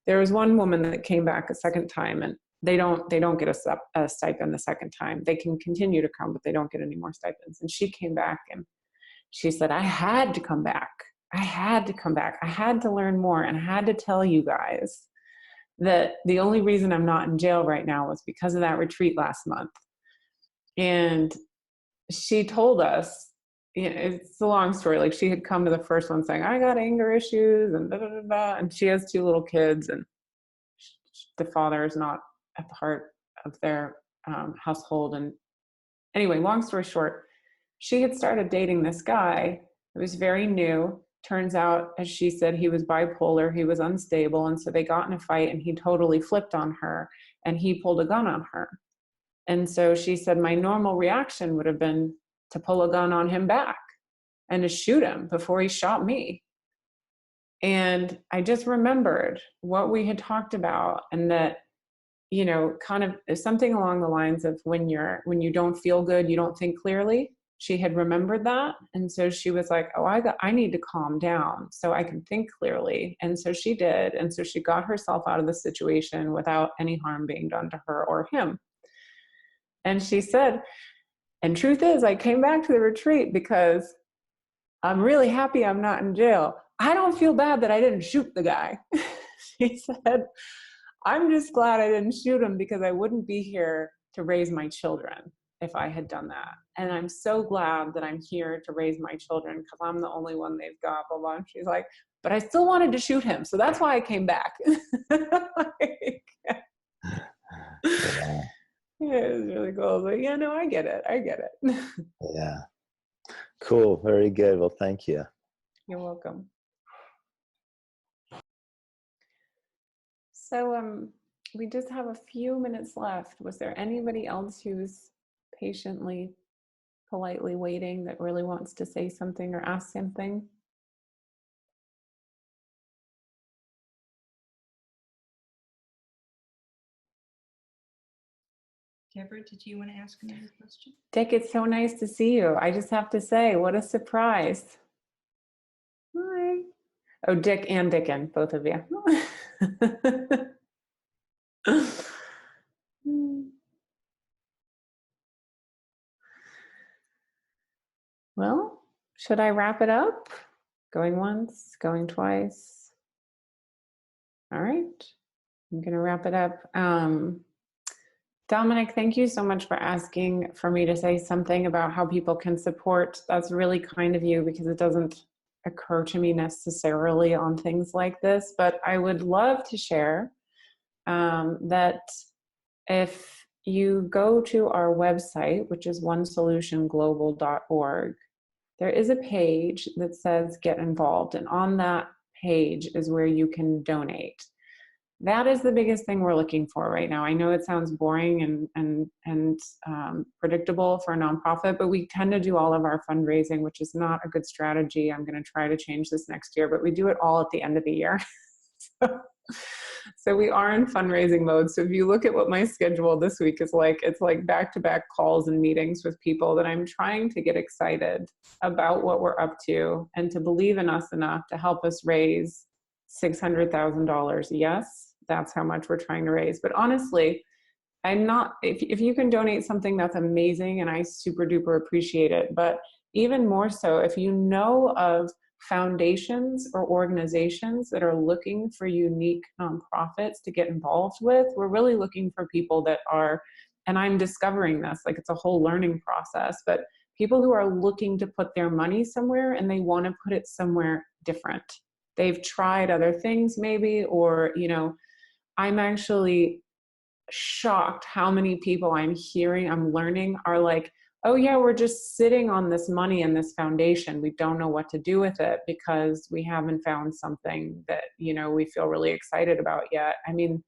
there was one woman that came back a second time, and they don't get a stipend the second time. They can continue to come, but they don't get any more stipends. And she came back and she said, I had to come back. I had to come back. I had to learn more. And I had to tell you guys that the only reason I'm not in jail right now was because of that retreat last month. And she told us, it's a long story. Like, she had come to the first one saying, I got anger issues and da, da, da, da. And she has 2 little kids, and the father is not at the heart of their household. And anyway, long story short, she had started dating this guy. It was very new. Turns out, as she said, he was bipolar, he was unstable. And so they got in a fight and he totally flipped on her and he pulled a gun on her. And so she said, my normal reaction would have been to pull a gun on him back and to shoot him before he shot me. And I just remembered what we had talked about, and that, you know, kind of something along the lines of when you don't feel good, you don't think clearly. She had remembered that. And so she was like, oh, I need to calm down so I can think clearly. And so she did. And so she got herself out of the situation without any harm being done to her or him. And she said, and truth is, I came back to the retreat because I'm really happy I'm not in jail. I don't feel bad that I didn't shoot the guy. She said, I'm just glad I didn't shoot him because I wouldn't be here to raise my children if I had done that. And I'm so glad that I'm here to raise my children because I'm the only one they've got, blah, blah. And she's like, but I still wanted to shoot him. So that's why I came back. Like, yeah. Yeah, it was really cool. But yeah, no, I get it. Yeah. Cool. Very good. Well, thank you. You're welcome. So we just have a few minutes left. Was there anybody else who's patiently, politely waiting that really wants to say something or ask something? Deborah, did you want to ask another question? Dick, it's so nice to see you. I just have to say, what a surprise. Hi. Oh, Dick and Dickon, both of you. Well, should I wrap it up? Going once, going twice. All right, I'm going to wrap it up. Dominic, thank you so much for asking for me to say something about how people can support. That's really kind of you because it doesn't occur to me necessarily on things like this, but I would love to share that if you go to our website, which is onesolutionglobal.org, there is a page that says get involved, and on that page is where you can donate. That is the biggest thing we're looking for right now. I know it sounds boring and predictable for a nonprofit, but we tend to do all of our fundraising, which is not a good strategy. I'm going to try to change this next year, but we do it all at the end of the year. So we are in fundraising mode. So if you look at what my schedule this week is like, it's like back-to-back calls and meetings with people that I'm trying to get excited about what we're up to and to believe in us enough to help us raise $600,000. Yes, that's how much we're trying to raise. But honestly, I'm not, if you can donate something, that's amazing, and I super duper appreciate it. But even more so, if you know of foundations or organizations that are looking for unique nonprofits to get involved with, we're really looking for people that are, and I'm discovering this, like it's a whole learning process, but people who are looking to put their money somewhere and they want to put it somewhere different. They've tried other things maybe, or, you know, I'm actually shocked how many people I'm hearing, I'm learning are like, oh yeah, we're just sitting on this money and this foundation. We don't know what to do with it because we haven't found something that, you know, we feel really excited about yet. I mean,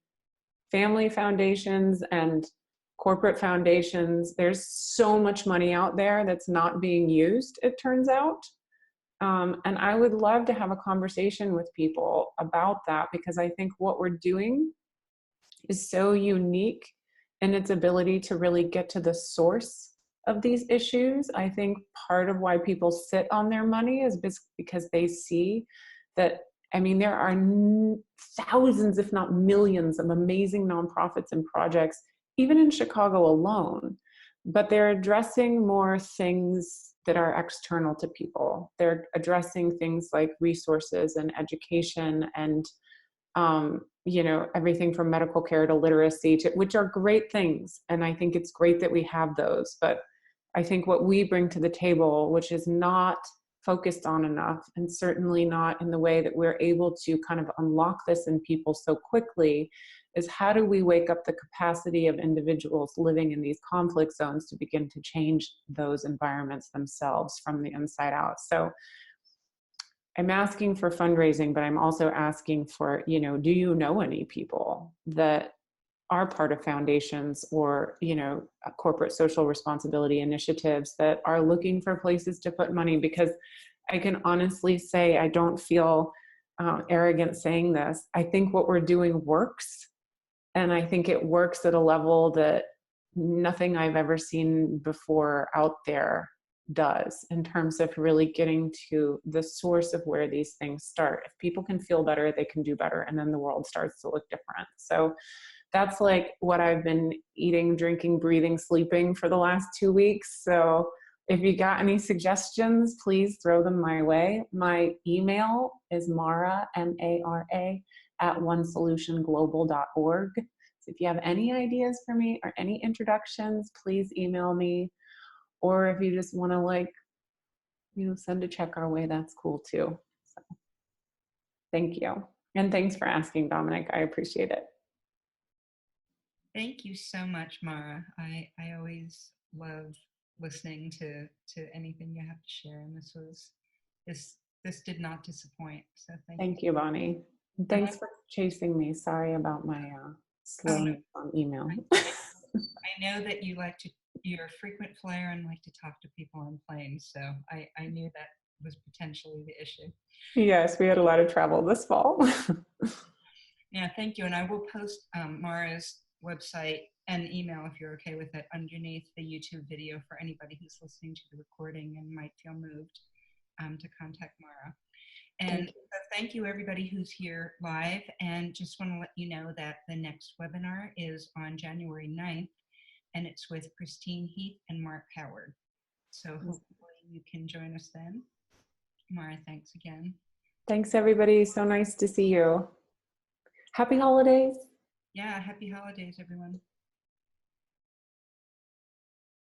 family foundations and corporate foundations, there's so much money out there that's not being used, it turns out. And I would love to have a conversation with people about that, because I think what we're doing is so unique in its ability to really get to the source of these issues. I think part of why people sit on their money is because they see that I mean, there are thousands, if not millions, of amazing nonprofits and projects, even in Chicago alone, but they're addressing more things that are external to people. They're addressing things like resources and education and, you know, everything from medical care to literacy, to, which are great things. And I think it's great that we have those. But I think what we bring to the table, which is not focused on enough, and certainly not in the way that we're able to kind of unlock this in people so quickly, is how do we wake up the capacity of individuals living in these conflict zones to begin to change those environments themselves from the inside out. So I'm asking for fundraising, but I'm also asking for, you know, do you know any people that are part of foundations or, you know, corporate social responsibility initiatives that are looking for places to put money? Because I can honestly say, I don't feel arrogant saying this. I think what we're doing works. And I think it works at a level that nothing I've ever seen before out there does, in terms of really getting to the source of where these things start. If people can feel better, they can do better, and then the world starts to look different. So that's like what I've been eating, drinking, breathing, sleeping for the last 2 weeks. So if you got any suggestions, please throw them my way. My email is Mara, M-A-R-A, @onesolutionglobal.org. So if you have any ideas for me or any introductions, please email me. Or if you just want to, like, you know, send a check our way, that's cool too. So thank you. And thanks for asking, Dominic. I appreciate it. Thank you so much, Mara. I always love listening to anything you have to share, and this did not dispoint. So Thank you, Bonnie. And thanks for chasing me. Sorry about my slowness on email. I know that you're a frequent flyer and like to talk to people on planes, so I knew that was potentially the issue. Yes, we had a lot of travel this fall. Yeah, thank you. And I will post Mara's website and email, if you're okay with it, underneath the YouTube video for anybody who's listening to the recording and might feel moved to contact Mara. And thank you everybody who's here live, and just want to let you know that the next webinar is on January 9th, and it's with Christine Heath and Mark Howard. So hopefully you can join us then. Mara, thanks again. Thanks everybody, so nice to see you. Happy holidays. Yeah, happy holidays, everyone.